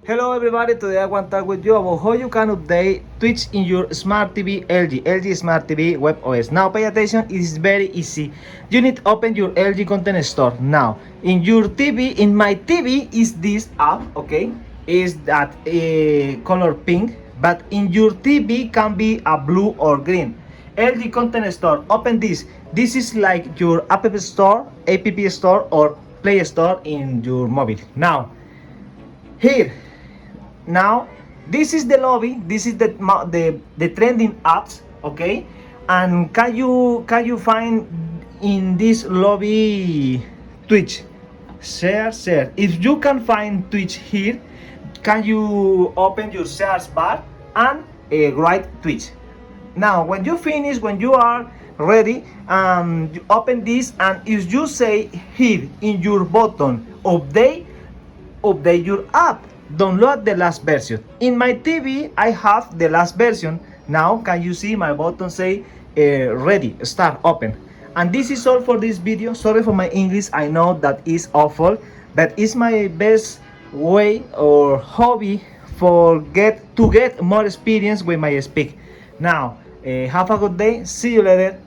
Hello everybody, today I want to talk with you about how you can update Twitch in your smart TV LG Smart TV WebOS. Now pay attention, it is very easy. You need to open your LG Content Store. Now in your TV, in my TV is this app, okay? Is that color pink, but in your TV can be a blue or green. LG Content Store, open this. This is like your App Store, App Store or Play Store in your mobile. Now here. Now this is the lobby, this is the trending apps, okay? And can you find in this lobby Twitch? Share. If you can find Twitch here, can you open your search bar and write Twitch? Now when you finish, when you are ready, you open this, and if you say here in your button update your app, download the last version. In my TV I have the last version. Now can you see my button say ready, start, open. And this is all for this video. Sorry for my English, I know that is awful, but it's my best way or hobby to get more experience with my speak. Now have a good day, see you later.